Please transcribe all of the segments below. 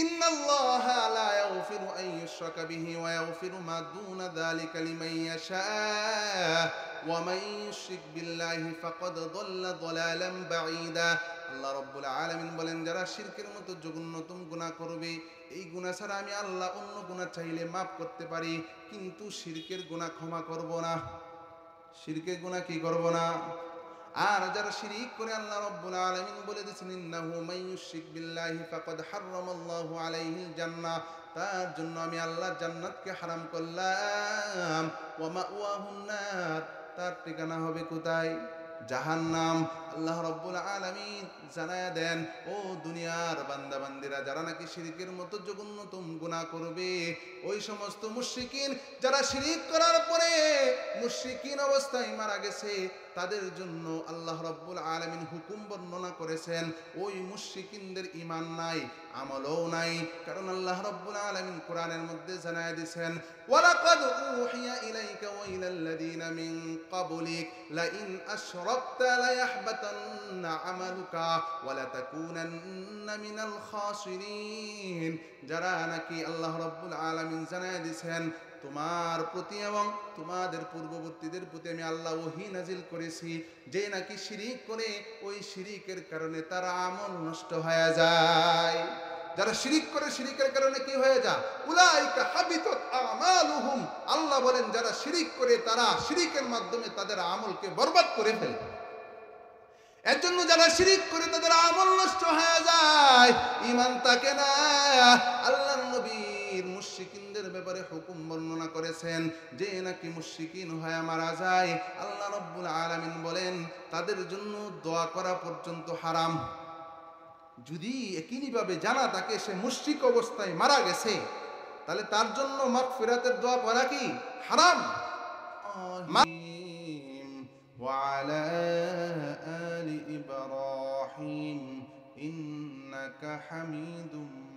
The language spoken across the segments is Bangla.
ইন্নাল্লাহা লা ইয়াগফিরু আন ইউশরাকা বিহি ওয়া ইয়াগফিরু মা দুনা যালিকা লিমান ইয়াশা ওয়া মান ইউশরিক বিল্লাহি ফাকাদ দাল্লা দালালান বাঈদা। আল্লাহ রাব্বুল আলামিন বলেন, যারা শিরকের মতো জঘন্যতম গুনাহ করবে, এই গুনাহ ছাড়া আমি আল্লাহ অন্য গুনাহ চাইলে মাফ করতে পারি, কিন্তু শিরকের গুনাহ ক্ষমা করব না। শিরকের গুনাহ কি করব না? আর যারা শিরিক করে, আল্লাহ রাব্বুল আলামিন বলে দিয়েছেন, ইন্নাহু মান ইউশরিক বিল্লাহি ফাকাদ হারামাল্লাহু আলাইহিল জান্নাহ, তার জন্য আমি আল্লাহ জান্নাতকে হারাম করলাম। ওয়া মাওয়াহুন নার, তার ঠিকানা হবে কোথায়? জাহান্নাম। আল্লাহ রাব্বুল আলামিন জানায়া দেন, ও দুনিয়ার বান্দা বান্দিরা, যারা নাকি শিরকের মতো জঘন্যতম গুনাহ করবে, ওই সমস্ত মুশরিকিন যারা শিরিক করার পরে মুশরিকিন অবস্থায় মারা গেছে, তাদের জন্য আল্লাহ রাব্বুল আলামিন হুকুম বর্ণনা করেছেন, ওই মুশরিকিনদের ঈমান নাই, আমলও নাই। কারণ আল্লাহ রাব্বুল আলামিন কোরআনের মধ্যে জানায় দিয়েছেন, ওয়ালাকাদ উহিয়া ইলাইকা ওয়া ইলাল্লাযীনা মিন ক্বাবলিক লাইন আশরাকতা লায়াহবাতান্না আমালুকা ওয়া লাতাকুনান্না মিনাল খাসিরিন। যারা নাকি আল্লাহ রাব্বুল আলামিন জানায় দিয়েছেন, তোমার প্রতি এবং তোমাদের পূর্ববর্তীদের প্রতি আমি আল্লাহ ওহী নাজিল করেছি, যে নাকি শিরিক করে, ওই শিরিকের কারণে তার আমল নষ্ট হয়ে যায়। যারা শিরিক করে, শিরিকের কারণে কি হয়ে যায়? উলাইকা হাবিতাত আমালুহুম। আল্লাহ বলেন, যারা শিরিক করে, তারা শিরিকের মাধ্যমে তাদের আমলকে বরবাদ করে ফেলে। এর জন্য যারা শিরিক করে তাদের আমল নষ্ট হয়ে যায়, ঈমান থাকে না। আল্লাহর নবী মুশরিকিনদের ব্যাপারে হুকুম বর্ণনা করেছেন, যে নাকি মুশরিকিন হয়ে মারা যায়, আল্লাহ রাব্বুল আলামিন বলেন, তাদের জন্য দোয়া করা পর্যন্ত হারাম। যদি একইভাবে জানা থাকে সে মুশরিক অবস্থায় মারা গেছে, তাহলে তার জন্য মাগফিরাতের দোয়া করা কি হারাম? وعلى آل إبراهيم إنك حميد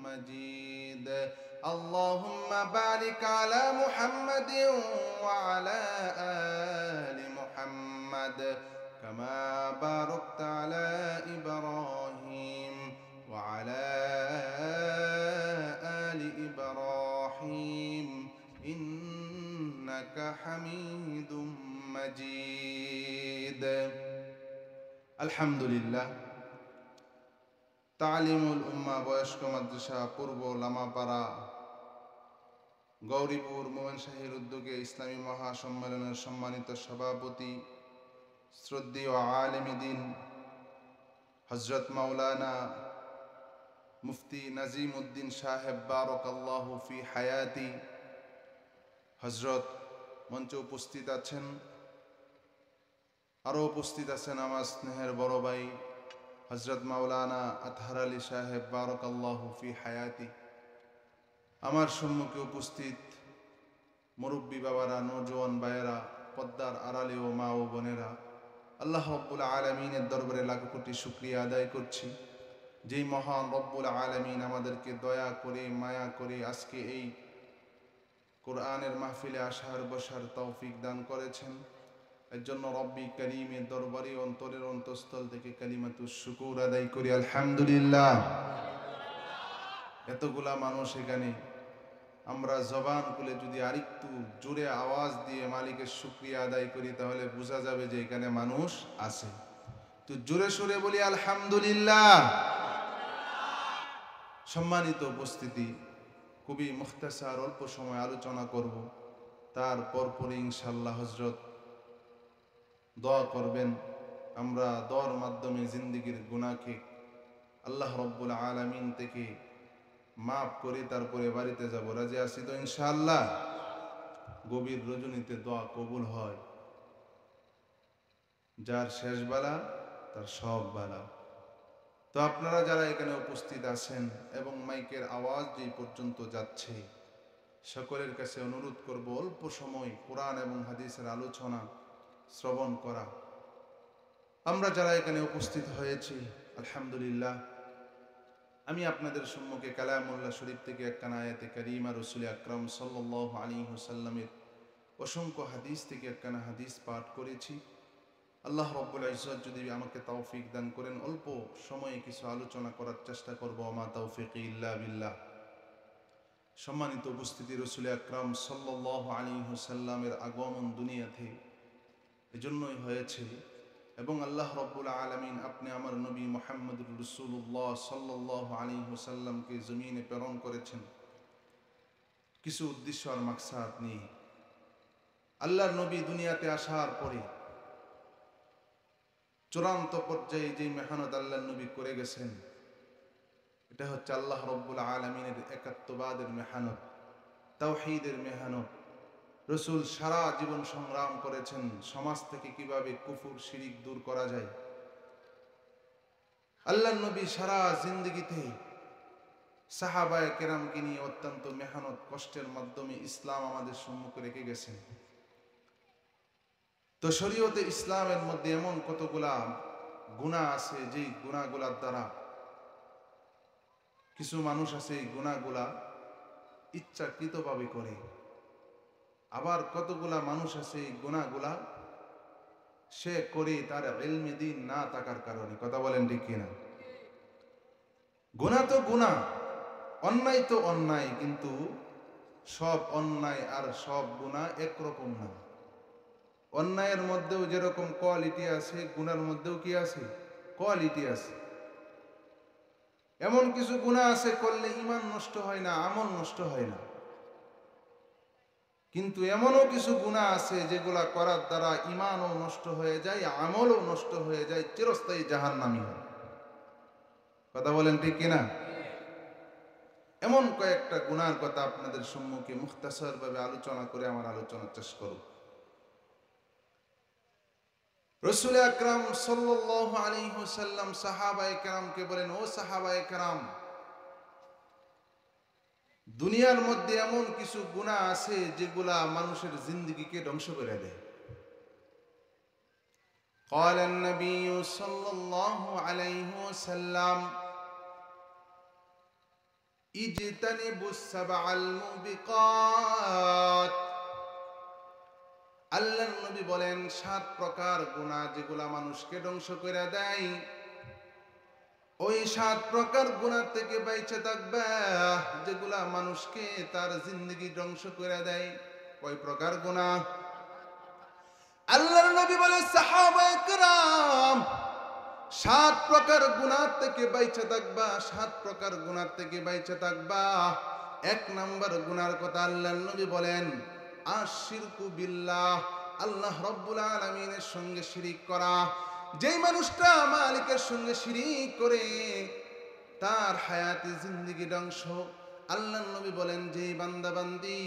مجيد اللهم بارك على محمد وعلى آل محمد كما باركت على إبراهيم وعلى آل إبراهيم إنك حميد مجيد الحمد لله তালিমুল উম্মাহ বয়স্ক মাদ্রাসা পূর্ব লামাপাড়া গৌরীপুর মোমেন শাহীর উদ্যোগে ইসলামী মহাসম্মেলনের সম্মানিত সভাপতি শ্রদ্ধেয় আলেমে দ্বীন হযরত মাওলানা মুফতি নাজিম উদ্দিন সাহেব বারাকাল্লাহু ফি হায়াতি হযরত মঞ্চে উপস্থিত আছেন, আরও উপস্থিত আছেন আমার স্নেহের বড় ভাই হযরত মাওলানা আতহার আলী সাহেব বারাকাল্লাহু ফি হায়াতি, আমার সম্মুখে উপস্থিত মুরব্বী বাবারা, নওজোয়ান ভাইয়েরা, পদ্মার আড়ালে ও মা ও বোনেরা, আল্লাহ রব্বুল আলামিনের দরবারে লাখ কোটি শুকরিয়া আদায় করছি, যেই মহান রব্বুল আলামিন আমাদেরকে দয়া করে মায়া করে আজকে এই কোরআনের মাহফিলে আসার বসার তৌফিক দান করেছেন। এর জন্য রব্বি করিমের দরবারে অন্তরের অন্তঃস্থল থেকে কালিমাতুশ শুকুর আদায় করি আলহামদুলিল্লাহ। এতগুলা মানুষ এখানে, আমরা জবান খুলে যদি আরেকটু জোরে আওয়াজ দিয়ে মালিকের শুকরিয়া আদায় করি, তাহলে বোঝা যাবে যে এখানে মানুষ আছে। তো জোরে সোরে বলি আলহামদুলিল্লাহ। সম্মানিত উপস্থিতি, খুবই মুখতাসার অল্প সময় আলোচনা করব, তারপরে ইনশাআল্লাহ হযরত দোয়া করবেন। আমরা দোয়ার মাধ্যমে জিন্দেগীর গুনাহকে আল্লাহ রব্বুল আলামিন থেকে মাফ করে তারপরে বাড়িতে যাব। রাজি আছি তো ইনশাআল্লাহ? গভীর রজনীতে দোয়া কবুল হয়, যার শেষ বেলা তার সব বেলা। তো আপনারা যারা এখানে উপস্থিত আছেন এবং মাইকের আওয়াজ যে পর্যন্ত যাচ্ছে, সকলের কাছে অনুরোধ করব অল্প সময় কোরআন এবং হাদিসের আলোচনা শ্রবণ করা। আমরা যারা এখানে উপস্থিত হয়েছি আলহামদুলিল্লাহ, আমি আপনাদের সম্মুখে কালামুল্লাহ শরীফ থেকে একখানা আয়াতে কারিমা রাসূল আকরাম সাল্লাল্লাহু আলাইহি ওয়াসাল্লামের অসংখ্য হাদিস থেকে একখানা হাদিস পাঠ করেছি। আল্লাহ রব্বুল ইজ্জত যদি আমাকে তৌফিক দান করেন, অল্প সময়ে কিছু আলোচনা করার চেষ্টা করব। আমা তৌফিক ইল্লা বিল্লাহ। সম্মানিত উপস্থিতি, রাসূল আকরাম সাল্লাল্লাহু আলাইহি ওয়াসাল্লামের আগমন দুনিয়াতে এজন্যই হয়েছে এবং আল্লাহ রাব্বুল আলামিন আপনি আমার নবী মুহাম্মদুর রাসূলুল্লাহ সাল্লাল্লাহু আলাইহি ওয়াসাল্লামকে জমিনে প্রেরণ করেছেন কিছু উদ্দেশ্য আর মাকসাদ নিয়ে। আল্লাহর নবী দুনিয়াতে আসার পরে চূড়ান্ত পর্যায়ে যে মেহনত আল্লাহর নবী করে গেছেন, এটা হচ্ছে আল্লাহ রাব্বুল আলামিনের একাত্মবাদের মেহনত, তাওহীদের মেহনত। রাসূল সারা জীবন সংগ্রাম করেছেন সমাজ থেকে কিভাবে কুফর শিরিক দূর করা যায়। আল্লাহর নবী সারা জিন্দেগিতে সাহাবায়ে কেরামকে নিয়ে অত্যন্ত মেহনত কষ্টের মাধ্যমে ইসলাম আমাদের সম্মুখে রেখে গেছেন। তো শরীয়তে ইসলামের মধ্যে এমন কতগুলা গুনাহ আছে যে গুনাহগুলোর দ্বারা কিছু মানুষ আছে এই গুনাহগুলা ইচ্ছাকৃতভাবে করে, আবার কতগুলা মানুষ আছে এই গুনাহগুলা সে করে তার ইলমে দ্বীন না থাকার কারণে। কথা বলেন ঠিক কিনা? গুনাহ তো গুনাহ, অন্যায় তো অন্যায়, কিন্তু সব অন্যায় আর সব গুনাহ একরকম না। অন্যায়ের মধ্যেও যেরকম কোয়ালিটি আছে, গুনার মধ্যেও কি আছে? কোয়ালিটি আছে। এমন কিছু গুনাহ আছে করলে ঈমান নষ্ট হয় না, আমল নষ্ট হয় না, কিন্তু এমনও কিছু গুনাহ আছে যেগুলা করার দ্বারা ঈমানও নষ্ট হয়ে যায়, আমলও নষ্ট হয়ে যায়, চিরস্থায়ী জাহান্নামী হয়। কথা বলেন ঠিক কিনা? এমন কয়েকটা গুনাহর কথা আপনাদের সম্মুখে মুখতাসার ভাবে আলোচনা করে আমার আলোচনা শেষ করব। রাসূল আকরাম সাল্লাল্লাহু আলাইহি ওয়াসাল্লাম সাহাবায়ে কেরামকে বলেন, ও সাহাবায়ে কেরাম, দুনিয়ার মধ্যে এমন কিছু গুনাহ আছে যেগুলা মানুষের জিন্দেগিকে ধ্বংস করে দেয়। قال النبي صلى الله عليه وسلم اجتنبوا السبع الموبقات। আল্লাহর নবী বলেন 7 প্রকার গুনাহ যেগুলা মানুষকে ধ্বংস করে দেয়, ওই 7 প্রকার গুনাহ থেকে বাইচে থাকবা যেগুলা মানুষকে তার জিন্দেগি ধ্বংস করে দেয়। কয় প্রকার গুনাহ? আল্লাহর নবী বলেন, সাহাবায়ে কেরাম 7 প্রকার গুনাহ থেকে বাইচে থাকবা, 7 প্রকার গুনাহ থেকে বাইচে থাকবা। 1 নাম্বার গুনার কথা আল্লাহর নবী বলেন, আশিরকু বিল্লাহ, আল্লাহ রাব্বুল আলামিনের সঙ্গে শিরিক করা। যেই মানুষটা মালিকের সঙ্গে শিরিক করে তার হায়াতে জিন্দেগি ধ্বংস। আল্লাহর নবী বলেন, যেই বান্দা বান্দি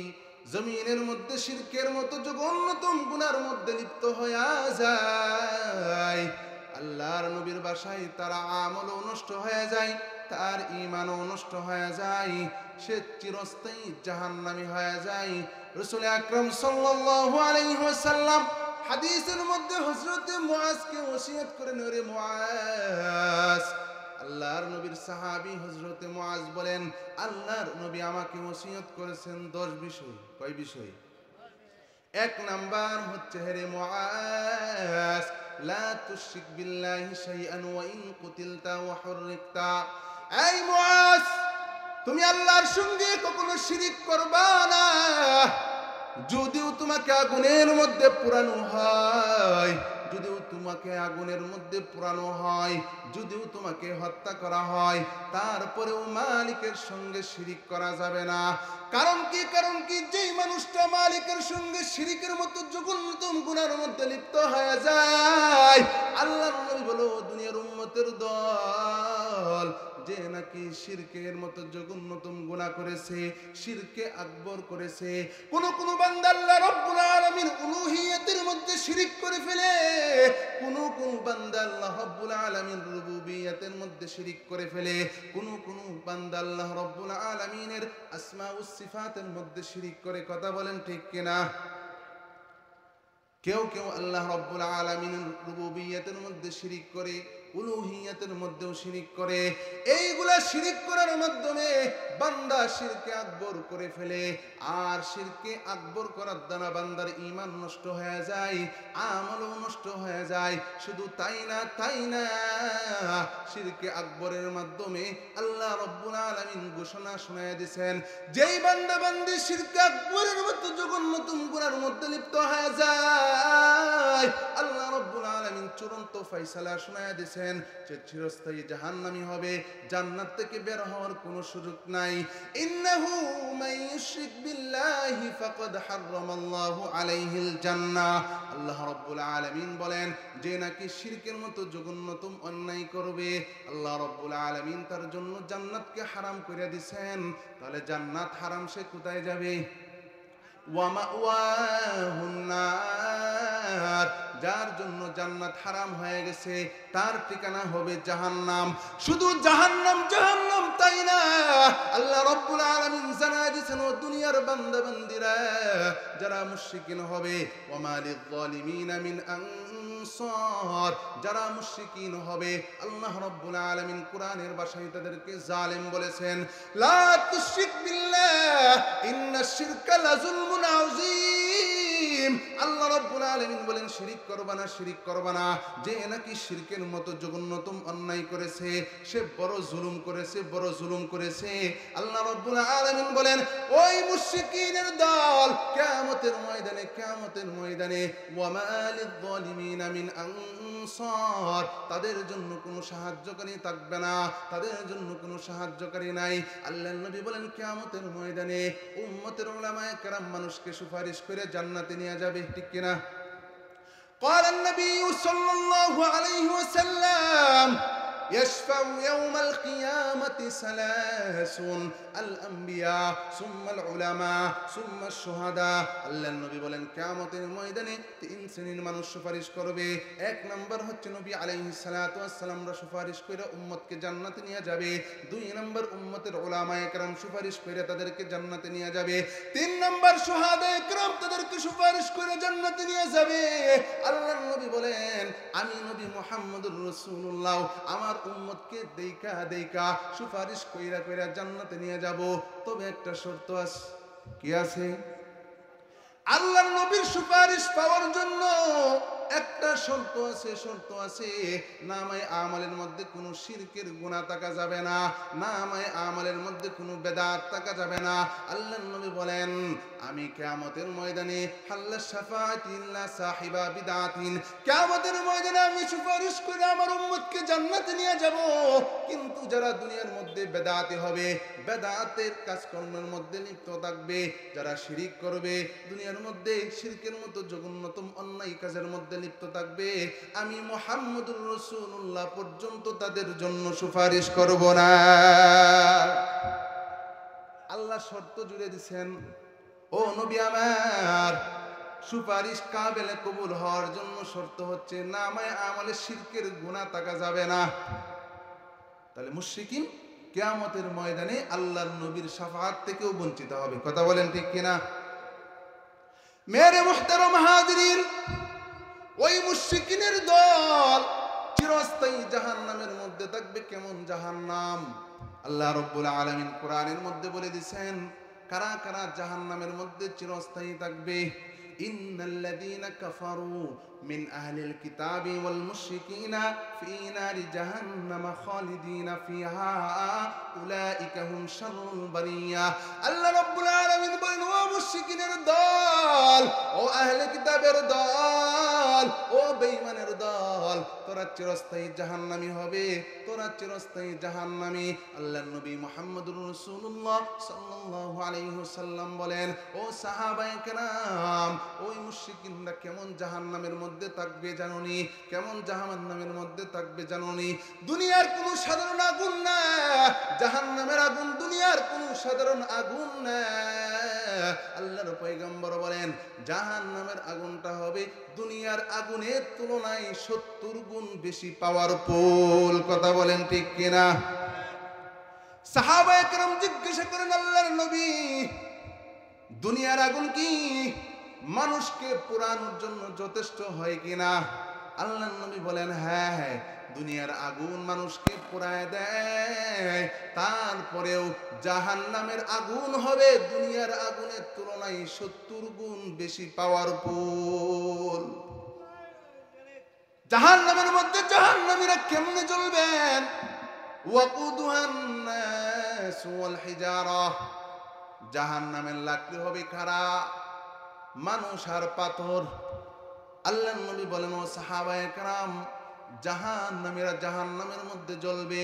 জমিনের মধ্যে শিরকের মতো জঘন্যতম গুনার মধ্যে লিপ্ত হয়ে যায়, আল্লাহর নবীর ভাষায় তার আমলও নষ্ট হয়ে যায়, তার ঈমানও নষ্ট হয়ে যায়, সে চিরস্থায়ী জাহান্নামী হয়ে যায়। রাসূল আকরাম সাল্লাল্লাহু আলাইহি ওয়াসাল্লাম হাদিসের মধ্যে হযরত মুআজকে ওসিয়ত করেন, ওরে মুআজ, আল্লাহর নবীর সাহাবী হযরত মুআজ বলেন, আল্লাহর নবী আমাকে ওসিয়ত করেছেন 10 বিষয়। কয় বিষয়? 1 নাম্বার হচ্ছে, হে মুআজ, লা তুশরিক বিল্লাহি শাইআন ওয়া ইন কুতিলতা ওয়া হুররিকতা। এই মুআজ, তুমি আল্লাহর সঙ্গে কখনো শিরিক করবা না। যদিও তোমাকে আগুনের মধ্যে পোড়ানো হয়, যদিও তোমাকে আগুনের মধ্যে পোড়ানো হয়, যদিও তোমাকে হত্যা করা হয়, তারপরেও মালিকের সঙ্গে শিরিক করা যাবে না। কারণ কি? কারণ কি? যেই মানুষটা মালিকের সঙ্গে শিরিকের মতো জঘন্যতম গুনার মধ্যে লিপ্ত হয়ে যায়, আল্লাহর নবী বলো দুনিয়ার উম্মতের দল যে নাকি শিরকের মতো জঘন্যতম গুনাহ করেছে, শিরকে আকবর করেছে। কোন কোন বান্দা আল্লাহ রাব্বুল আলামিন উলুহিয়তের মধ্যে শিরিক করে ফেলে, কোন কোন বান্দা আল্লাহ রাব্বুল আলামিন রুবুবিয়তের মধ্যে শিরিক করে ফেলে, কোন কোন বান্দা আল্লাহ রাব্বুল আলামিনের আসমা ও সিফাতের মধ্যে শিরিক করে। কথা বলেন ঠিক কিনা? কেউ কেউ আল্লাহ রাব্বুল আলামিনের রুবুবিয়তের মধ্যে শিরিক করে, উলুহিয়তের মধ্যেও শিরিক করে। এইগুলা শিরিক করার মাধ্যমে বান্দা বান্দা শিরকে আকবর করে ফেলে, আর শিরকে আকবর করার দ্বারা বান্দার ঈমান নষ্ট হয়ে যায়, আমলও নষ্ট হয়ে যায়। শুধু তাই না শিরকে আকবরের মাধ্যমে আল্লাহ রাব্বুল আলামিন ঘোষণা শোনায় দিয়েছেন, যেই বান্দা বান্দি শিরকে আকবরের মতো জঘন্য গুনার মধ্যে লিপ্ত হয়ে যায়, আল্লাহ রাব্বুল আলামিন চূড়ান্ত ফয়সালা শোনায় দিয়েছেন যে চিরস্থায়ী জাহান্নামী হবে, জান্নাত থেকে বের হওয়ার কোনো সুযোগ নাই। ইন্নাহু মান ইউশরিক বিল্লাহি ফাকাদ হারামাল্লাহু আলাইহিল জান্নাহ। আল্লাহ রাব্বুল আলামিন বলেন, যে নাকি শিরকের মতো জঘন্যতম অন্যায় করবে, আল্লাহ রাব্বুল আলামিন তার জন্য জান্নাতকে হারাম করে দিয়েছেন। তাহলে জান্নাত হারাম, সে কোথায় যাবে? ওয়া মাওয়াহুন নার, যার জন্য জান্নাত হারাম হয়ে গেছে তার ঠিকানা হবে জাহান্নাম। শুধু জাহান্নাম তাই না, আল্লাহ রাব্বুল আলামিন জানায় দিয়েছেন, ও দুনিয়ার বান্দা বান্দিরা যারা মুশরিকিন হবে, ওয়া মালিয যালিমিনা মিন আনসার, যারা মুশরিকিন হবে আল্লাহ রাব্বুল আলামিন কোরআনের ভাষায় তাদেরকে জালেম বলেছেন। লা তুশরিক বিল্লাহ ইন্নাশ শিরকা লাযুলমুন আযীম। আল্লাহ রাব্বুল আলামিন বলেন, শিরিক করবা না। যে নাকি শিরকের মতো জঘন্যতম অন্যায় করেছে, সে বড় জুলুম করেছে। আল্লাহ রাব্বুল আলামিন বলেন, ওই মুশরিকিনের দল কিয়ামতের ময়দানে ওয়া মালিয যালিমিনা মিন আনসার, তাদের জন্য কোনো সাহায্যকারী থাকবে না, তাদের জন্য কোনো সাহায্যকারী নাই। আল্লাহর নবী বলেন, কিয়ামতের ময়দানে উম্মতের উলামায়ে কেরাম মানুষকে সুপারিশ করে জান্নাতে নিয়ে যাবে, ঠিক কিনা? قال النبي صلى الله عليه وسلم يشفع يوم القيامة ثلاث: الأنبياء ثم العلماء ثم الشهداء। আল্লাহর নবী বলেন, কিয়ামতের ময়দানে তিন শ্রেণীর মানুষ সুপারিশ করবে। এক নাম্বার হচ্ছে নবী আলাইহিস সালাতু ওয়াস সালামরা সুপারিশ করে উম্মতকে জান্নাতে নিয়ে যাবে। দুই নাম্বার উম্মতের উলামায়ে কেরাম সুপারিশ করে তাদেরকে জান্নাতে নিয়ে যাবে। তিন নাম্বার শুহাদায়ে কেরাম তাদেরকে সুপারিশ করে জান্নাতে নিয়ে যাবে। আল্লাহর নবী বলেন, আমি নবী মুহাম্মদুর রাসূলুল্লাহ আমার উম্মতকে দেইকা সুপারিশ কইরা জান্নাতে নিয়ে যাব। তবে একটা শর্ত আছে। কি আছে? আল্লাহর নবীর সুপারিশ পাওয়ার জন্য একটা শর্ত আছে। নামায়ে আমালের মধ্যে কোনো শিরকের গুনাহ থাকা যাবে না, নামায়ে আমালের মধ্যে কোনো বেদাত থাকা যাবে না। আল্লাহর নবী বলেন, আমি কিয়ামতের ময়দানে হাল্লা শাফাআতি ইল্লা সাহিবা বিদাতিন, কিয়ামতের ময়দানে আমি সুপারিশ করে আমার উম্মতকে জান্নাতে নিয়ে যাব। কিন্তু যারা দুনিয়ার মধ্যে বেদাতি হবে, বেদাতের কাজকর্মের মধ্যে লিপ্ত থাকবে, যারা শিরিক করবে, দুনিয়ার মধ্যে শিরকের মতো জঘন্যতম অন্যায় কাজের মধ্যে লিপ্ত থাকবে, আমি মুহাম্মদুর রাসূলুল্লাহ পর্যন্ত তাদের জন্য সুপারিশ করব না। আল্লাহ শর্ত জুড়ে দিয়েছেন, ও নবী আমার, সুপারিশ কাবেলে কবুল হওয়ার জন্য শর্ত হচ্ছে নামায়ে আমলে শিরকের গুনাহ থাকা যাবে না। তাহলে মুশরিকিন কিয়ামতের ময়দানে আল্লাহর নবীর শাফাআত থেকেও বঞ্চিত হবে। কথা বলেন ঠিক কিনা? মেরে মুহতারাম হাজিরিন, ওই মুশরিকিনের দল চিরস্থায়ী জাহান্নামের মধ্যে থাকবে। কেমন জাহান্নাম? আল্লাহ রাব্বুল আলামিন কোরআনের মধ্যে বলে দিয়েছেন কারা কারা জাহান্নামের মধ্যে চিরস্থায়ী থাকবে। ইন্নাল্লাযীনা কাফারু মিন আহলিল কিতাবি ওয়াল মুশরিকিনা ফি নারি জাহান্নামা খালিদিনা ফিহা উলাইকা হুম শাররুল বারিয়া। আল্লাহ রাব্বুল আলামিন বলেন, ও মুশরিকিনের দল, ও আহলে কিতাবের দল, ও বেঈমানের দল, তোরা চিরস্থায়ী জাহান্নামী হবে, তোরা চিরস্থায়ী জাহান্নামী। আল্লাহর নবী মুহাম্মদুর রাসূলুল্লাহ সাল্লাল্লাহু আলাইহি ওয়াসাল্লাম বলেন, ও সাহাবায়ে কেরাম, ওই মুশরিকিনরা কেমন জাহান্নামের মধ্যে থাকবে জানোনি? কেমন জাহান্নামের মধ্যে থাকবে জানোনি? দুনিয়ার কোনো সাধারণ আগুন না, জাহান্নামের আগুন দুনিয়ার কোনো সাধারণ আগুন না। আল্লাহর পয়গম্বর বলেন, জাহান্নামের আগুনটা হবে দুনিয়ার আগুনের তুলনায় 70 গুণ বেশি পাওয়ারফুল। কথা বলেন ঠিক কিনা? সাহাবায়ে কেরাম জিজ্ঞাসা করেন, আল্লাহর নবী, দুনিয়ার আগুন কি মানুষকে পোড়ানোর জন্য যথেষ্ট হয় কিনা? আল্লাহর নবী বলেন, হ্যাঁ, দুনিয়ার আগুন মানুষকে পোড়ায় দেয়, তারপরেও জাহান্নামের আগুন হবে দুনিয়ার আগুনের তুলনায় 70 গুণ বেশি পাওয়ারফুল। জাহান্নামের মধ্যে জাহান্নামীরা কেমনে জ্বলবেন? ওয়াকুদুহান নাস ওয়াল হিজারা, জাহান্নামের লাকড়ি হবে খাড়া, মানুষ আর পাথর। আল্লাহর নবী বলেন, ও সাহাবায়ে কেরাম, জাহান্নামীরা জাহান্নামের মধ্যে জ্বলবে,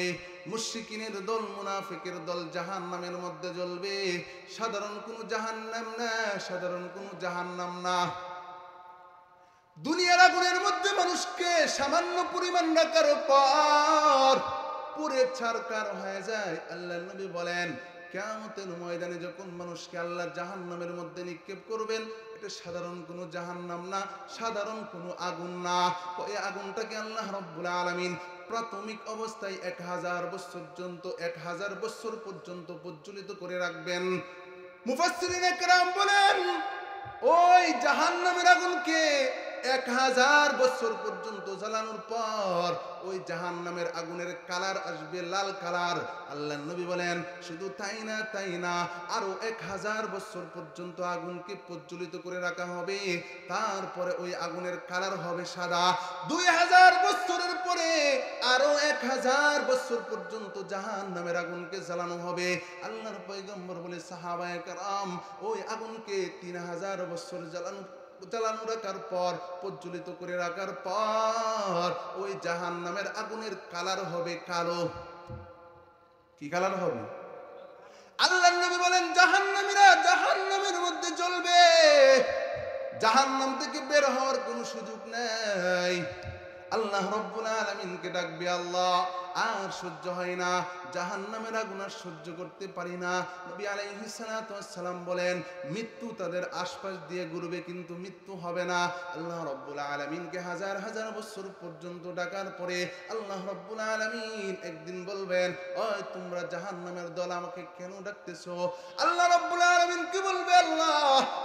মুশরিকিনের দল, মুনাফিকের দল জাহান্নামের মধ্যে জ্বলবে। সাধারণ কোনো জাহান্নাম না, সাধারণ কোনো জাহান্নাম না। দুনিয়ার আগুনের মধ্যে মানুষকে সামান্য পরিমাণ রাখার পর পুরে ছারকার হয়ে যায়। আল্লাহর নবী বলেন, কিয়ামতের ময়দানে যখন মানুষকে আল্লাহ জাহান্নামের মধ্যে নিক্ষেপ করবেন, এটা সাধারণ কোনো জাহান্নাম না, সাধারণ কোনো আগুন না। ওই আগুনটাকে আল্লাহ রাব্বুল আলামিন প্রাথমিক অবস্থায় 1000 বছর পর্যন্ত প্রজ্বলিত করে রাখবেন। মুফাসসিরিনে কেরাম বলেন, ওই জাহান্নামের আগুনকে 1000 বছর পর্যন্ত জ্বালানোর পর ওই জাহান্নামের আগুনের কালার আসবে লাল কালার। আল্লাহর নবী বলেন, শুধু তাই না, আরো 1000 বছর পর্যন্ত আগুনকে প্রজ্বলিত করে রাখা হবে, তারপরে ওই আগুনের কালার হবে সাদা। 2000 বছরের পরে আরো 1000 বছর পর্যন্ত জাহান্নামের আগুনকে জ্বালানো হবে। আল্লাহর পয়গম্বর বলে, সাহাবায়ে কেরাম, ওই আগুনকে 3000 বছর জ্বালানো রাখার পর, প্রজ্বলিত করে রাখার পর ওই জাহান্নামের আগুনের কালার হবে কালো। কি কালার হবে? আল্লাহর নবী বলেন, জাহান্নামীরা জাহান্নামের মধ্যে জ্বলবে, জাহান্নাম থেকে বের হওয়ার কোনো সুযোগ নেই। আল্লাহ রাব্বুল আলামিনকে ডাকবে, আল্লাহ আর সহ্য হয় না, জাহান্নামের আগুন আর সহ্য করতে পারি না। নবী আলাইহিস সালাতু ওয়াস সালাম বলেন, মৃত্যু তাদের আশপাশ দিয়ে ঘুরবে কিন্তু মৃত্যু হবে না। আল্লাহ রাব্বুল আলামিনকে হাজার হাজার বছর পর্যন্ত ডাকার পরে আল্লাহ রাব্বুল আলামিন একদিন বলবেন, ওই তোমরা জাহান্নামের দল, আমাকে কেন ডাকতেছো? আল্লাহ রাব্বুল আলামিন কি বলবে, আল্লাহ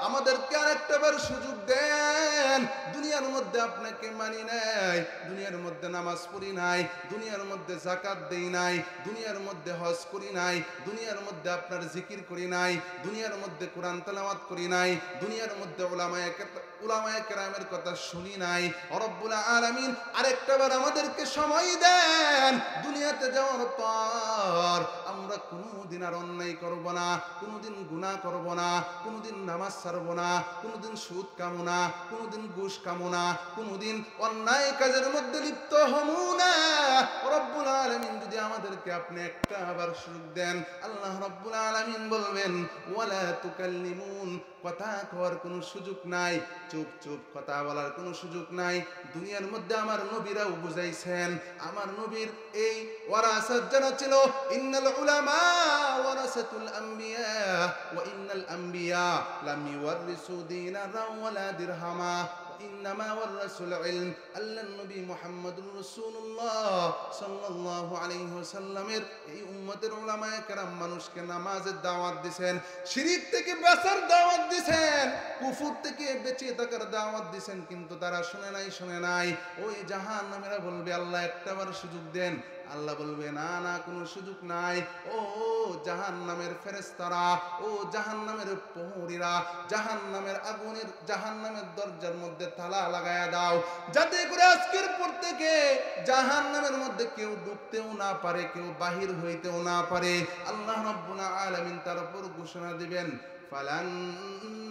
আমাদেরকে আরেকটাবার সুযোগ দেন, দুনিয়ার মধ্যে আপনাকে মানি নাই, দুনিয়ার মধ্যে নামাজ পড়ি নাই, দুনিয়ার মধ্যে যাকাত দেই নাই, দুনিয়ার মধ্যে হজ করি নাই, দুনিয়ার মধ্যে আপনার জিকির করি নাই, দুনিয়ার মধ্যে কোরআন তেলাওয়াত করি নাই, দুনিয়ার মধ্যে উলামায়ে কেরামের কথা শুনি নাই। রব্বুল আলামিন আরেকটাবার আমাদেরকে সময় দেন, দুনিয়াতে যাওয়ার পর আমরা কোনোদিন আর অন্যায় করব না, কোনোদিন গুনাহ করব না, কোনোদিন নামাজ ছাড়ব না, কোনোদিন সুদ কামো না, কোনোদিন ঘুষ কামো না, কোনোদিন অন্যায় কাজের মধ্যে লিপ্ত হমু না। রব্বুল আলামিন যদি আমাদেরকে আপনি একটা আবার সুযোগ দেন, আল্লাহ রব্বুল আলামিন বলবেন, ওয়ালা তুকাল্লিমুন, কথা কওয়ার কোনো সুযোগ নাই, চুপ কথা বলার কোনো সুযোগ নাই। দুনিয়ার মধ্যে আমার নবীরাও বুঝাইছেন, আমার নবীর এই ওয়ারাসাত যারা ছিল, ইন্নাল উলামা ওয়ারাসাতুল আম্বিয়া ওয়া ইন্নাল আম্বিয়া লাম ইওয়ারিসু দীনারা ওয়ালা দিরহামা ইন্নামা ওয়ারাসুল ইলম। আল্লাহর নবী মুহাম্মদুর রাসূলুল্লাহ সাল্লাল্লাহু আলাইহি ওয়াসাল্লামের এই উম্মতের উলামায়ে কেরাম মানুষকে নামাজের দাওয়াত দিবেন, শিরক থেকে বাঁচার দাওয়াত দিবেন, কুফর থেকে বেঁচে থাকার দাওয়াত দিবেন, কিন্তু তারা শুনে নাই। ওই জাহান্নামীরা বলবে, আল্লাহ একটাবার সুযোগ দেন। আল্লাহ বলবে, না কোনো সুযোগ নাই। ও জাহান্নামের ফেরেশতারা, ও জাহান্নামের প্রহরীরা, জাহান্নামের আগুনের, জাহান্নামের দরজার মধ্যে তালা লাগায়া দাও, যাতে করে আজকের পর থেকে জাহান্নামের মধ্যে কেউ ঢুকতেও না পারে, কেউ বাহির হইতেও না পারে। আল্লাহ রাব্বুল আলামিন তার উপর ঘোষণা দিবেন, ফালান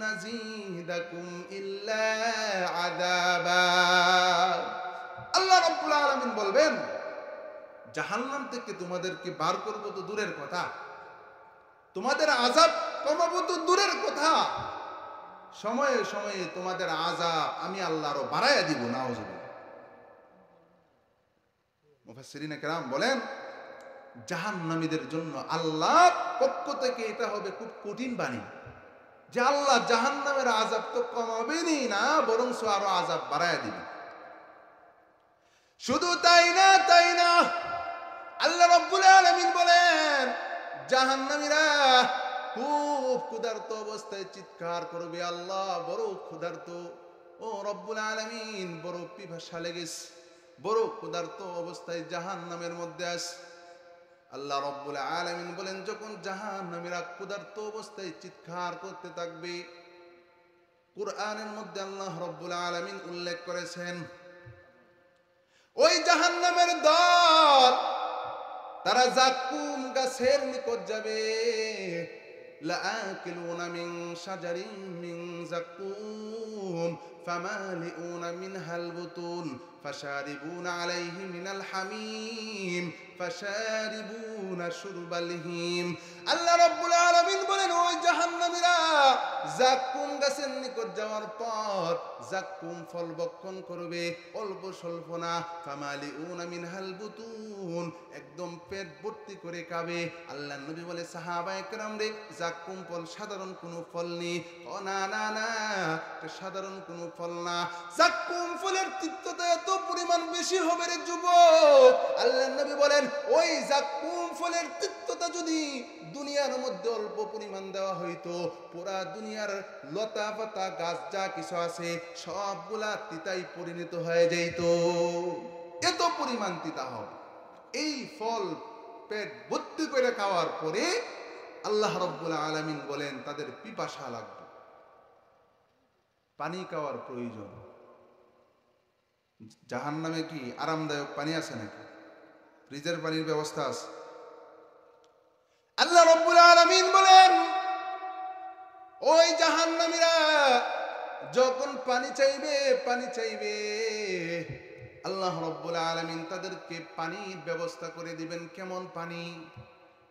নাযীদাকুম ইল্লা আযাবা। আল্লাহ রাব্বুল আলামিন বলবেন, জাহান্নাম থেকে তোমাদেরকে বার করব তো দূরের কথা, তোমাদের আযাব কমাবো তো দূরের কথা, সময়ে সময়ে তোমাদের আযাব আমি আল্লাহ আরো বাড়াইয়া দিব। নাউজুবিল্লাহ। মুফাসসিরিনে কেরাম বলেন, জাহান্নামীদের জন্য আল্লাহর পক্ষ থেকে এটা হবে খুব কঠিন বাণী, যে আল্লাহ জাহান্নামের আযাব তো কমাবেনই না, বরং আরো আযাব বাড়াইয়া দিবেন। শুধু তাই না, আল্লাহ রাব্বুল আলামিন বলেন, জাহান্নামীরা খুব ক্ষুধার্ত অবস্থায় চিৎকার করবে, আল্লাহ বড় ক্ষুধার্ত, ও রব্বুল আলামিন বড় পিপাসা লেগেছে। বড় ক্ষুধার্ত অবস্থায় জাহান্নামের মধ্যে আছে। আল্লাহ রাব্বুল আলামিন বলেন, যখন জাহান্নামীরা ক্ষুধার্ত অবস্থায় চিৎকার করতে থাকবে, কুরআনের মধ্যে আল্লাহ রাব্বুল আলামিন উল্লেখ করেছেন, ওই জাহান্নামের দল তারা জাক্কুম গাছের নিকট যাবে। লাআকিলুনা মিন শাজারিন মিন জাক্কুম ফামালিউনা মিনহাল বুতুন ফাশারিবুনা আলাইহি মিনাল হামিম ফাশারিবুনা শুরবাল হিম। আল্লাহ রাব্বুল আলামিন বলেন, ওই জাহান্নামীরা জাক্কুম গাছের নিকট যাওয়ার পর জাক্কুম ফল ভক্ষণ করবে, অল্প স্বল্প না। ফামালিউনা মিনহাল বুতুন, একদম পেট ভর্তি করে খাবে। আল্লাহ নবী বলে, সাহাবায়ে কেরাম রে, জাক্কুম ফল সাধারণ কোনো ফল নেই। ও না না না, সাধারণ কোনো ফল না। জাক্কুম ফলের তিক্ততা এত পরিমাণ বেশি হবে রে যুবক। আল্লাহ নবী বলেন, ওই জাক্কুম ফলের তিক্ততা যদি দুনিয়ার মধ্যে অল্প পরিমাণ দেওয়া হইতো, পুরা দুনিয়ার লতা পাতা গাছ যা কিছু আছে সবগুলা তিতাই পরিণত হয়ে যাইত। এত পরিমাণ তিতা হবে। এই ফল পেট ভর্তি করে খাওয়ার পরে আল্লাহ রাব্বুল আলামিন বলেন, তাদের পিপাসা লাগবে, পানি খাওয়ার প্রয়োজন। জাহান্নামে কি আরামদায়ক পানি আছে নাকি? ফ্রিজের পানির ব্যবস্থা আছে? আল্লাহ রাব্বুল আলামিন বলেন, ওই জাহান্নামীরা যখন পানি চাইবে, আল্লাহ রাব্বুল আলামিন তাদেরকে পানির ব্যবস্থা করে দিবেন। কেমন পানি?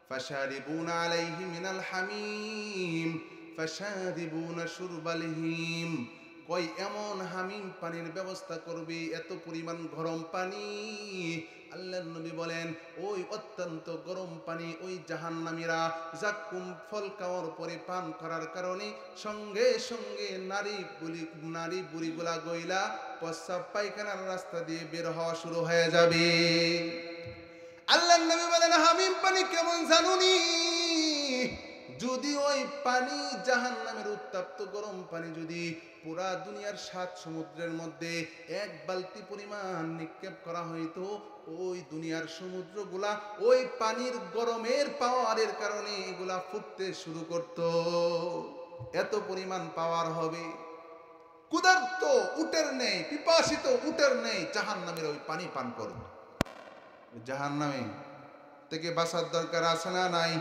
ফাশারিবুনা আলাইহি মিনাল হামিম ফাশারিবুনা শুরবাল হিম। কই এমন হামিম পানির ব্যবস্থা করবে, এত পরিমাণ গরম পানি। আল্লাহর নবী বলেন, ওই অত্যন্ত গরম পানি ওই জাহান্নামীরা জাক্কুম ফল খাওয়ার পরে পান করার কারণে সঙ্গে সঙ্গে নারী বুড়িগুলা গইলা প্রস্রাব পায়খানার রাস্তা দিয়ে বের হওয়া শুরু হয়ে যাবে। আল্লাহর নবী বলেন, হামিম পানি কেমন জানুনি? যদি ওই পানি জাহান্নামের উত্তপ্ত গরম পানি যদি পুরা দুনিয়ার 7 সমুদ্রের মধ্যে এক বালতি পরিমাণ নিক্ষেপ করা হইতো, ওই দুনিয়ার সমুদ্রগুলা ওই পানির গরমের পাওয়ারের কারণে এগুলা ফুটতে শুরু করত। এত পরিমাণ পাওয়ার হবে। ক্ষুধার্ত উটের নেই, পিপাসিত উটের নেই, জাহান্নামের ওই পানি পান করবে। জাহান্নামে থেকে বাঁচার দরকার আছে না নাই?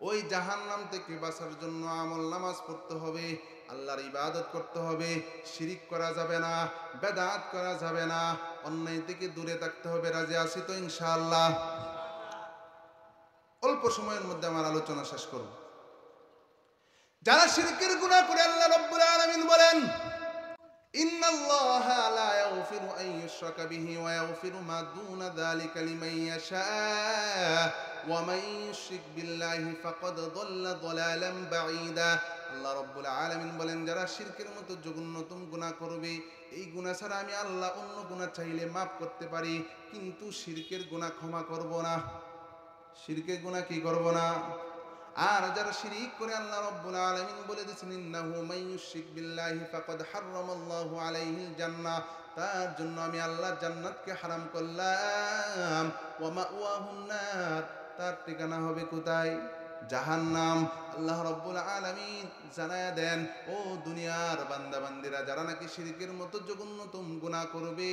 ওই জাহান্নাম থেকে বাঁচার জন্য আমল নামাজ পড়তে হবে, আল্লাহর ইবাদত করতে হবে, শিরিক করা যাবে না, বেদাত করা যাবে না, অন্যায় থেকে দূরে থাকতে হবে। রাজি আছি তো ইনশাআল্লাহ? অল্প সময়ের মধ্যে আমার আলোচনা শেষ করব। যারা শিরকের গুনাহ করে, আল্লাহ রাব্বুল আলামিন বলেন, ইন্নাল্লাহা লা ইয়াগফিরু আন ইউশরাকা বিহি ওয়া ইয়াগফিরু মা দুনা যালিকা লিমান ইয়াশা ওয়া মান ইউশরিক বিল্লাহি ফাকাদ দাল্লা দালালান বাঈদা। আল্লাহ রাব্বুল আলামিন বলেন, যারা শিরকের মতো জঘন্যতম গুনাহ করবে, এই গুনাহ ছাড়া আমি আল্লাহ অন্য গুনাহ চাইলে মাফ করতে পারি, কিন্তু শিরকের গুনাহ ক্ষমা করব না। শিরকের গুনাহ কি করব না? আর যারা শিরিক করে, আল্লাহ রাব্বুল আলামিন বলে দিয়েছেন, ইন্নাহু মান ইউশরিক বিল্লাহি ফাকাদ হারামাল্লাহু আলাইহিল জান্নাহ, তার জন্য আমি আল্লাহ জান্নাতকে হারাম করলাম। ওয়া মাওয়াহুন নার, তার ঠিকানা হবে কোথায়? জাহান্নাম। আল্লাহ রাব্বুল আলামিন জানায়া দেন, ও দুনিয়ার বান্দা বান্দিরা, যারা নাকি শিরকের মতো জঘন্যতম গুনাহ করবে,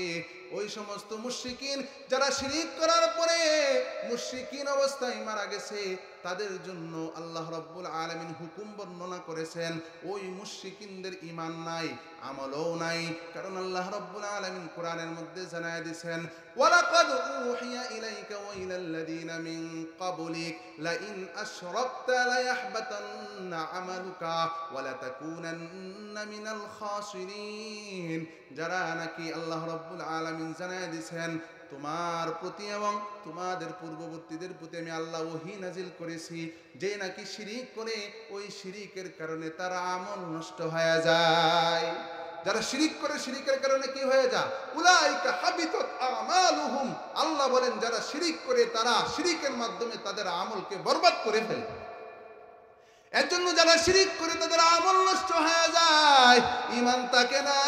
ওই সমস্ত মুশরিকিন যারা শিরিক করার পরে মুশরিকিন অবস্থায় মারা গেছে, তাদের জন্য আল্লাহ রাব্বুল আলামিন হুকুম বর্ণনা করেছেন, ওই মুশরিকিনদের ঈমান নাই, আমলও নাই। কারণ আল্লাহ রাব্বুল আলামিন কোরআনের মধ্যে জানায়া দিয়েছেন, ওয়ালাকাদ উহিয়া ইলাইকা ওয়া ইলাল্লাযিনা মিন ক্বাবলিক লাইন আশরাকতা লায়াহবাতান্না আমালুকা ওয়া লাতাকুনান্না মিনাল খাসিরিন। যারা নাকি আল্লাহ রাব্বুল আলামিন জানায়া দিয়েছেন, তোমার প্রতি এবং তোমাদের পূর্ববর্তীদের প্রতি আমি আল্লাহ ওহী নাজিল করেছি, যে নাকি শিরিক করে, ওই শিরিকের কারণে তার আমল নষ্ট হয়ে যায়। যারা শিরিক করে, শিরিকের কারণে কি হয়ে যায়? উলাইকা হাবিতাত আমালুহুম। আল্লাহ বলেন, যারা শিরিক করে তারা শিরিকের মাধ্যমে তাদের আমলকে বরবাদ করে ফেলে। এর জন্য যারা শিরিক করে তাদের আমল নষ্ট হয়ে যায়, ঈমান থাকে না।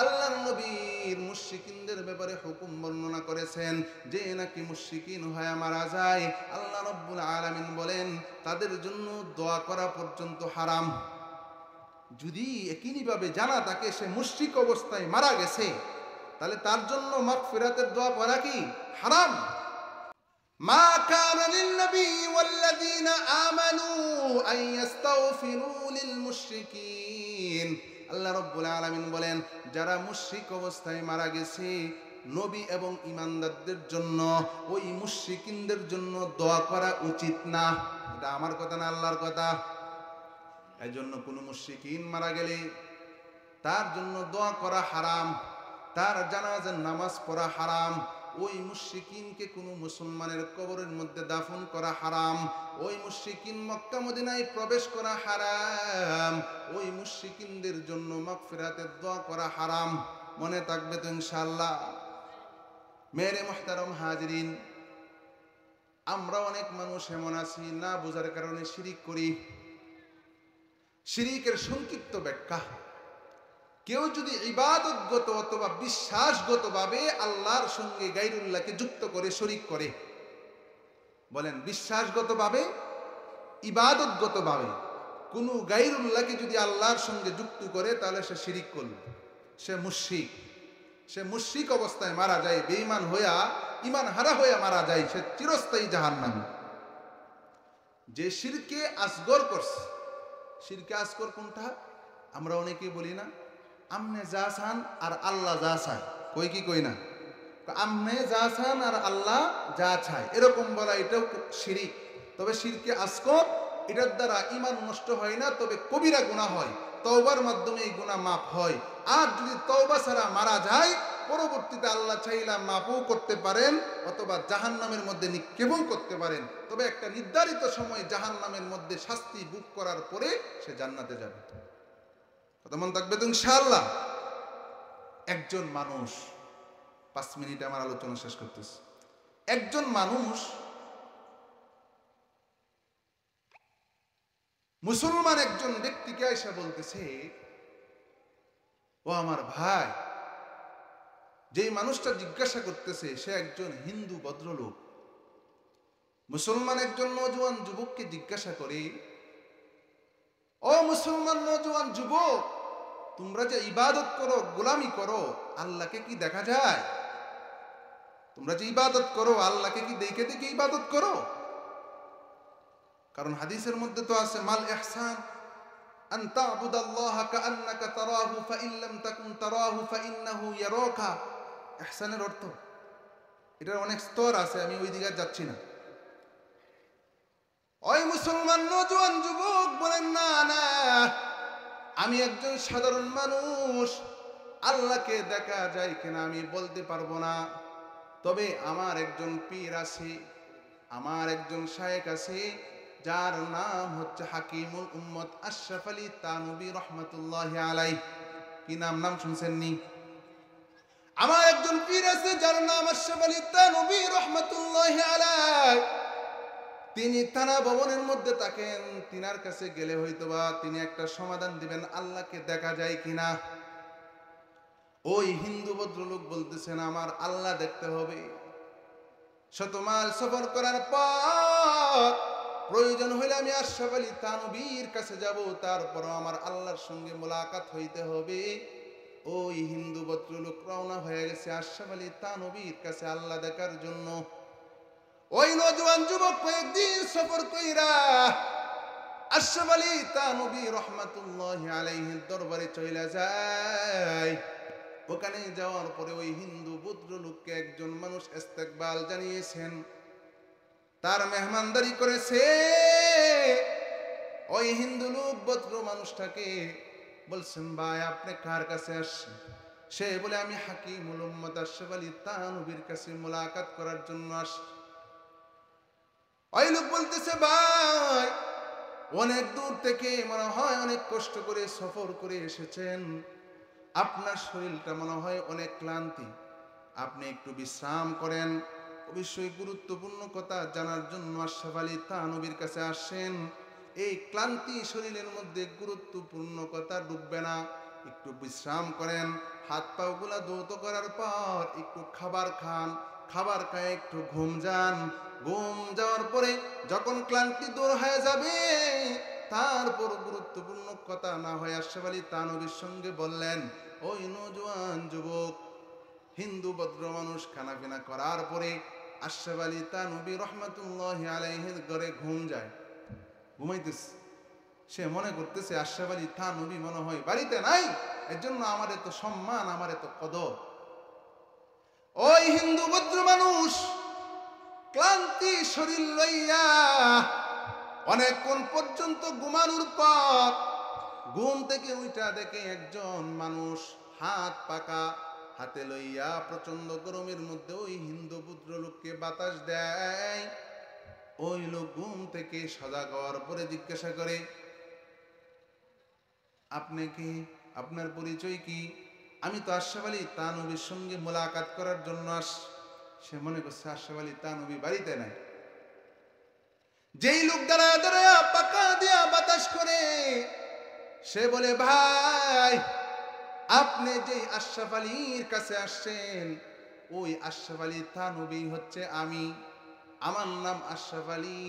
আল্লাহর নবীর মুশরিকিনদের মুশরিকিনদের ব্যাপারে হুকুম বর্ণনা করেছেন যে নাকি মুশরিকিন হয়ে মারা যায়, আল্লাহ রাব্বুল আলামিন বলেন তাদের জন্য দোয়া করা পর্যন্ত হারাম। যদি একইভাবে জানা তাকে সে মুশরিক অবস্থায় মারা গেছে, তাহলে তার জন্য মাগফিরাতের দোয়া করা কি হারাম। মা কানা লিন-নবী ওয়াল্লাযীনা আমানু আন ইস্তাগফিরু লিল মুশরিকিন। আল্লাহ রাব্বুল আলামিন বলেন যারা মুশরিক অবস্থায় মারা গেছে, নবী এবং ঈমানদারদের জন্য ওই মুশরিকিনদের জন্য দোয়া করা উচিত না। এটা আমার কথা না, আল্লাহর কথা। এই জন্য কোনো মুশরিকিন মারা গেলে তার জন্য দোয়া করা হারাম, তার জানাজার নামাজ পড়া হারাম, ওই মুশরিকিনকে কোনো মুসলমানের কবরের মধ্যে দাফন করা হারাম, ওই মুশরিকিন মক্কা মদিনায় প্রবেশ করা হারাম, ওই মুশরিকিনদের জন্য মাগফিরাতের দোয়া করা হারাম। মনে থাকবে তো ইনশাআল্লাহ। মেরে মুহতারম হাজিরিন, আমরা অনেক মানুষ এমন আছি না বোঝার কারণে শিরিক করি। শিরিকের সংক্ষিপ্ত ব্যাখ্যা, কেউ যদি ইবাদতগত অথবা বিশ্বাসগতভাবে আল্লাহর সঙ্গে গায়রুল্লাহকে যুক্ত করে শরীক করে, বলেন বিশ্বাসগতভাবে ইবাদতগতভাবে কোনো গায়রুল্লাহকে যদি আল্লাহর সঙ্গে যুক্ত করে, তাহলে সে শিরিক করল, সে মুশরিক। সে মুশরিক অবস্থায় মারা যায়, বেঈমান হইয়া ঈমান হারা হইয়া মারা যায়, সে চিরস্থায়ী জাহান্নামী। যে শিরকে আসগর করছে, শিরকে আসগর কোনটা? আমরা অনেকেই বলি না আমনে যা চান আর আল্লাহ যা চায়, কই কি কই না? আমনে যা চান আর আল্লাহ যা চায়, এরকম বলা এটাও শিরিক। তবে শিরকে আসগর, এটার দ্বারা ঈমান নষ্ট হয় না, তবে কবিরা গুনাহ হয়, তওবার মাধ্যমে এই গুনাহ মাফ হয়। আর যদি তওবা ছাড়া মারা যায়, পরবর্তীতে আল্লাহ চাইলা মাফও করতে পারেন অথবা জাহান্নামের মধ্যে নিক্ষেপও করতে পারেন। তবে একটা নির্ধারিত সময় জাহান্নামের মধ্যে শাস্তি ভোগ করার পরে সে জান্নাতে যাবে। কথা মন থাকবে তো ইনশাআল্লাহ। একজন মানুষ, 5 মিনিটে আমার আলোচনা শেষ করতেছি। একজন মানুষ মুসলমান একজন ব্যক্তিকে এসে বলতেছে, ও আমার ভাই, যেই মানুষটা জিজ্ঞাসা করতেছে সে একজন হিন্দু ভদ্রলোক। মুসলমান একজন নওজোয়ান যুবককে জিজ্ঞাসা করে, ও মুসলমান নওজোয়ান যুবক, তোমরা যে ইবাদত করো, গোলামি করো, আল্লাহকে কি দেখা যায়? তোমরা যে ইবাদত করো, আল্লাহকে কি দেখে দেখে ইবাদত করো? কারণ হাদিসের মধ্যে তো আছে মাল ইহসান আন তা'বুদাল্লাহা কাআন্নাকা তারাহু ফাইন লাম তাকুন তারাহু ফাইন্নাহু ইয়ারাকা। ইহসানের অর্থ, এটার অনেক স্তর আছে, আমি ওই দিকে যাচ্ছি না। ওই মুসলমান নওজোয়ান যুবক বলেন, না না, আমি একজন সাধারণ মানুষ, আল্লাহকে দেখা যায় কিনা আমি বলতে পারবো না। তবে আমার একজন পীর আছে, আমার একজন শায়েখ আছে, যার নাম হচ্ছে হাকিমুল উম্মত আশরাফ আলী তানবী রহমাতুল্লাহি আলাইহি। কি নাম শুনছেন নি? আমার একজন পীর আছে যার নাম আশরাফ আলী তানবী রহমাতুল্লাহি আলাইহি। তিনি থানা ভবনের মধ্যে থাকেন, তিনার কাছে গেলে হয়তোবা তিনি একটা সমাধান দিবেন আল্লাহকে দেখা যায় কিনা। ওই হিন্দু ভদ্রলোক বলতেছেন, আমার আল্লাহ দেখতে হবে। শতমাইল সফর করার পর প্রয়োজন হইলে আমি আশরাফ আলী তানবীর কাছে যাব, তারপর আমার আল্লাহর সঙ্গে মোলাকাত হইতে হবে। ওই হিন্দু ভদ্রলোক রওনা হয়ে গেছে আশরাফ আলী তানবীর কাছে আল্লাহ দেখার জন্য। ওই নওজোয়ান যুবক কয়েকদিন সফর কইরা আশরাফ আলী তানবী রহমাতুল্লাহি আলাইহির দরবারে চলে যায়। ওখানে যাওয়ার পরে ওই হিন্দু ভদ্রলোককে একজন মানুষ ইস্তেকবাল জানিয়েছেন, তার মেহমানদারি করেছে। ওই হিন্দু লোক ভদ্র মানুষটাকে বলছেন, ভাই আপনি কার কাছে আসছেন? সে বলে, আমি হাকিমুল উম্মত আশরাফ আলী তানবীর কাছে মোলাকাত করার জন্য আসছি। ওই লোক বলতেছে, ভাই অনেক দূর থেকে মনে হয় অনেক কষ্ট করে সফর করে এসেছেন, আপনার শরীরটা মনে হয় অনেক ক্লান্তি, আপনি একটু বিশ্রাম করেন। অবশ্যই গুরুত্বপূর্ণ কথা জানার জন্য আশরাফ আলী তানবীর কাছে আসেন। এই ক্লান্তি শরীরের মধ্যে গুরুত্বপূর্ণ কথা ঢুকবে না, একটু বিশ্রাম করেন, হাত পাগুলা ধৌত করার পর একটু খাবার খান, খাবার খায় একটু ঘুম যান। ঘুম যাওয়ার পরে যখন ক্লান্তি দূর হয়ে যাবে, তারপর গুরুত্বপূর্ণ কথা না হয় আশরাফ আলী থানভীর সঙ্গে বললেন, ওই নওজোয়ান যুবক, হিন্দু ভদ্র মানুষ খানাপিনা করার পরে আশরাফ আলী থানভী রহমাতুল্লাহি আলাইহির ঘরে ঘুম যায়, ঘুমাইতেছে। সে মনে করতেছে আশরাফ আলী থানভী মনে হয় বাড়িতে নাই, এর জন্য আমার এত সম্মান, আমার এত কদর। ওই হিন্দু ভদ্র মানুষ ক্লান্তি শরীর লইয়া অনেকক্ষণ পর্যন্ত ঘুমানোর পর ঘুম থেকে উঠা দেখে একজন মানুষ হাত পাকা হাতে লইয়া প্রচন্ড গরমের মধ্যে ওই হিন্দু পুত্র লোককে বাতাস দেয়। ওই লোক ঘুম থেকে সজাগ হওয়ার পরে জিজ্ঞাসা করে, আপনি কি, আপনার পরিচয় কি? আমি তো আশরাফ আলী থানভীর সঙ্গে মোলাকাত করার জন্য সে মনে করছে আশরাফ আলী থানভী বাড়িতে নাই। যেই লোক দাঁড়ায় দাঁড়ায় পাকা দিয়া বাতাস করে, সে বলে, ভাই আপনি যেই আশরাফ আলীর কাছে আসছেন, ওই আশরাফ আলী থানভী হচ্ছে আমি, আমার নাম আশরাফ আলী,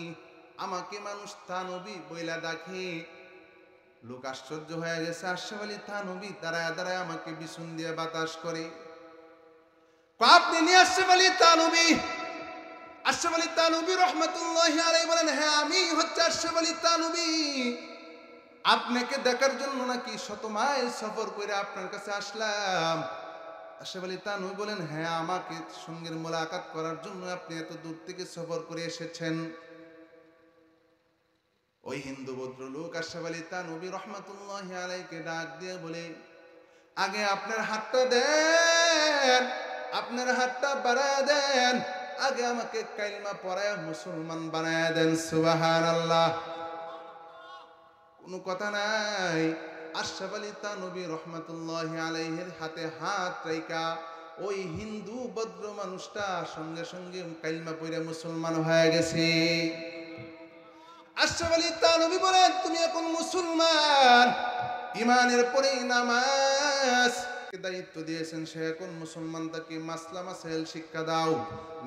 আমাকে মানুষ থানভী বইলা ডাকে। লোক আশ্চর্য হয়ে গেছে, আশরাফ আলী থানভী দাঁড়ায় দাঁড়ায় আমাকে বিছুন দিয়ে বাতাস করে। আপনি নিয়ে আশরাফ আলী থানভী? আশরাফ আলী থানভী রহমাতুল্লাহি আলাইহি বলেন, হ্যাঁ আমি হচ্ছে আশরাফ আলী থানভী, আপনাকে দেখার জন্য নাকি শত মাইল সফর করে আপনার কাছে আসলাম। আশরাফ আলী থানভী বলেন, হ্যাঁ আমাকে সঙ্গে মোলাকাত করার জন্য আপনি এত দূর থেকে সফর করে এসেছেন। ওই হিন্দু ভদ্রলোক আশরাফ আলী থানভী রহমাতুল্লাহি আলাইহিকে ডাক দিয়ে বলে, আগে আপনার হাতটা দেন, আপনার হাতটা বাড়ায় দেন, আগে আমাকে কালিমা পড়ায় মুসলমান বানায় দেন। সুবহানাল্লাহ। কোনো কথা নাই। আশরাফ আলী থানভী রহমাতুল্লাহি আলাইহির হাতে হাত রাইখা ওই হিন্দু ভদ্র মানুষটা সঙ্গে সঙ্গে কালিমা পড়ে মুসলমান হয়ে গেছে। আশরাফ আলী থানভী বলেন, তুমি এখন মুসলমান, ইমানের পরেই নামাজ দায়িত্ব দিয়েছেন, সে এখন মুসলমান, তাকে মাসলা মাসাইল শিক্ষা দাও,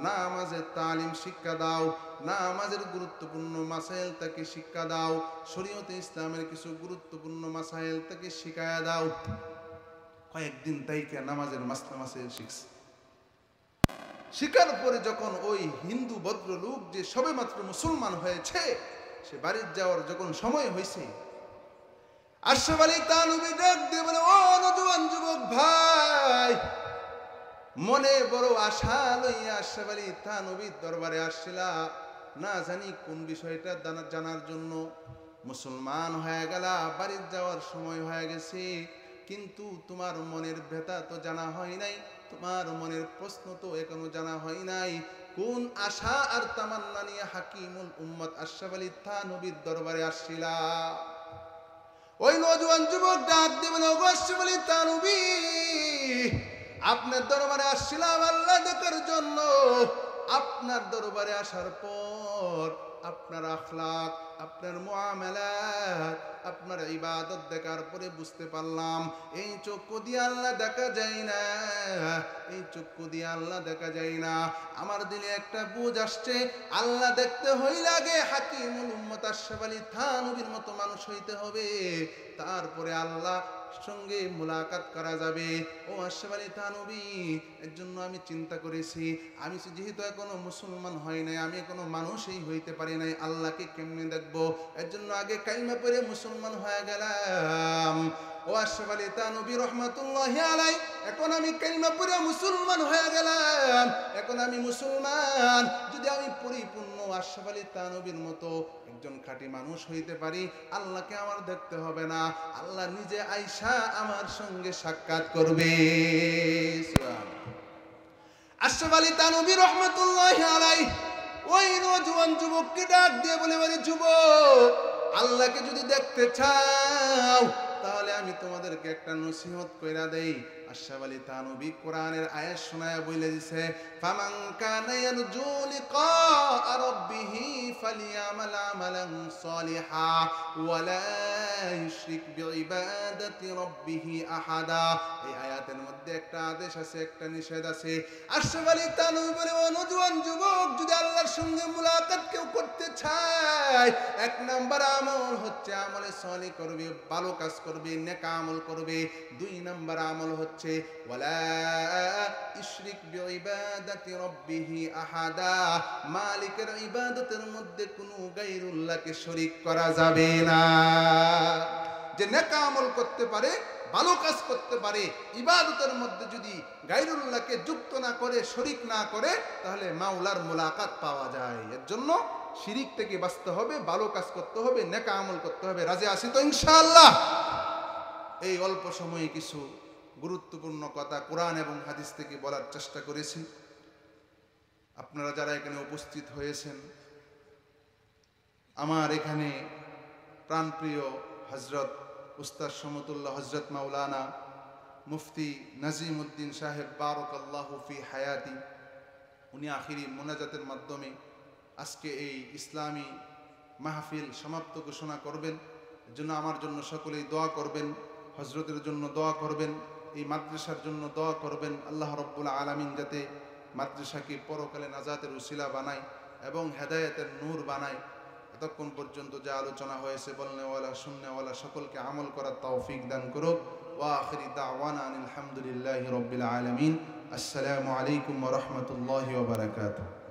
নামাজের তালিম শিক্ষা দাও, নামাজের গুরুত্বপূর্ণ মাসাইল তাকে শিক্ষা দাও, শরীয়তে ইসলামের কিছু গুরুত্বপূর্ণ মাসাইল তাকে শিখায়া দাও। কয়েকদিন তাইকে নামাজের মাসলা মাসাইল শিখছে। শিখার পরে যখন ওই হিন্দু ভদ্রলোক যে সবেমাত্র মুসলমান হয়েছে, সে বাড়ি যাওয়ার যখন সময় হয়েছে, আশরাফ আলী থানভী ডাক দিয়ে বলে, ও নওজোয়ান যুবক ভাই, মনে বড় আশা লইয়া আশরাফ আলী থানভীর দরবারে আসছিলা, না জানি কোন বিষয়টা জানার জন্য। মুসলমান হয়ে গেলা, বাড়ি যাওয়ার সময় হয়ে গেছে, কিন্তু তোমার মনের ব্যথা তো জানা হয় নাই, তোমার মনের প্রশ্ন তো এখনো জানা হয় নাই। কোন আশা আর তামান্না নিয়ে হাকিমুল উম্মত আশরাফ আলী থানভীর দরবারে আসছিলা? ওই নওজোয়ান যুবক ডাক দিবেন, ওগো আশরাফ আলী থানভী, আপনার দরবারে আসছিলাম আল্লাহ দেখার জন্য। আপনার দরবারে আসার পর আপনার আখলাক, আপনার মুআমালাত, আপনার ইবাদত দেখার পরে বুঝতে পারলাম এই চক্ষু দিয়ে আল্লাহ দেখা যায় না, এই চক্ষু দিয়ে আল্লাহ দেখা যায় না। আমার দিলে একটা বুঝ আসছে, আল্লাহ দেখতে হইলে আগে হাকিমুল উম্মত আশরাফ আলী থানভীর মতো মানুষ হইতে হবে, তারপরে আল্লাহ সঙ্গে মুলাকাত করা যাবে। ও আশরাফ আলী থানভী, এর জন্য আমি চিন্তা করেছি, আমি যেহেতু এখনো মুসলমান হয় নাই, আমি এখনো মানুষই হইতে পারি নাই, আল্লাহকে কেমনে দেখবো, এর জন্য আগে কালিমা পড়ে মুসলমান হয়ে গেলাম। ও আশরাফ আলী থানভী রহমাতুল্লাহি আলাইহি, এখন আমি কালিমা পড়ে মুসলমান হয়ে গেলাম, এখন আমি মুসলমান। যদি আমি পরিপূর্ণ আশরাফ আলী থানভীর মতো একজন খাঁটি মানুষ হইতে পারি, আল্লাহকে আমার দেখতে হবে না, আল্লাহ নিজে আইসা আমার সঙ্গে সাক্ষাৎ করবে। আশরাফ আলী থানভী রহমাতুল্লাহি আলাইহি ওই নওজোয়ান যুবককে ডাক দিয়ে বলে, বলে যুবক, আল্লাহকে যদি দেখতে চাও তাহলে আমি তোমাদেরকে একটা নসিহত কইরা দেই। আশরাফ আলী থানভী কোরআনের আয়াত শোনায়া বলে দিছে, ফামান কানা ইয়ারজু লিকা রাব্বিহি ফালিয়ামাল আমালান সালিহা ওয়ালা ইউশরিক বিইবাদাতি রাব্বিহি আহাদা। এই আয়াতের মধ্যে একটা আদেশ আছে, একটা নিষেধ আছে। আশরাফ আলী থানভী বলে, ও নওজোয়ান যুবক, যদি আল্লাহর সঙ্গে মুলাকাত কেউ করতে চায়, এক নাম্বার আমল হচ্ছে আমলে সালিহ করবে, ভালো কাজ করবে, নেক আমল করবে। দুই নাম্বার আমল হচ্ছে ওয়ালা ইউশরিক বিইবাদাতি রাব্বিহি আহাদা, মালিকের ইবাদতের মধ্যে কোনো গায়রুল্লাহকে শরীক করা যাবে না। যে নেক আমল করতে পারে, ভালো কাজ করতে পারে, ইবাদতের মধ্যে যদি গায়রুল্লাহকে যুক্ত না করে, শরীক না করে, তাহলে মাওলার মুলাকাত পাওয়া যায়। এর জন্য শিরিক থেকে বাঁচতে হবে, ভালো কাজ করতে হবে, নেক আমল করতে হবে। রাজি আছি তো ইনশাআল্লাহ? এই অল্প সময়ে কিছু গুরুত্বপূর্ণ কথা কোরআন এবং হাদিস থেকে বলার চেষ্টা করেছি। আপনারা যারা এখানে উপস্থিত হয়েছেন, আমার এখানে প্রাণপ্রিয় হযরত উস্তাদ সমতুল্লাহ হযরত মাওলানা মুফতি নাজিম উদ্দিন সাহেব বারাকাল্লাহু ফি হায়াতি, উনি আখিরি মোনাজাতের মাধ্যমে আজকে এই ইসলামী মাহফিল সমাপ্ত ঘোষণা করবেন। এর জন্য আমার জন্য সকলেই দোয়া করবেন, হযরতের জন্য দোয়া করবেন, এই মাদ্রাসার জন্য দোয়া করবেন। আল্লাহ রাব্বুল আলামিন যাতে মাদ্রাসাকে পরকালে নাজাতের উসিলা বানায় এবং হেদায়েতের নূর বানায়। এতক্ষণ পর্যন্ত যা আলোচনা হয়েছে, বলনেওয়ালা শুননেওয়ালা সকলকে আমল করার তৌফিক দান করুক। ওয়া আখিরি দাওয়ানা আলহামদুলিল্লাহি রাব্বিল আলামিন। আসসালামু আলাইকুম ওয়া রাহমাতুল্লাহি ওয়া বারাকাতুহু।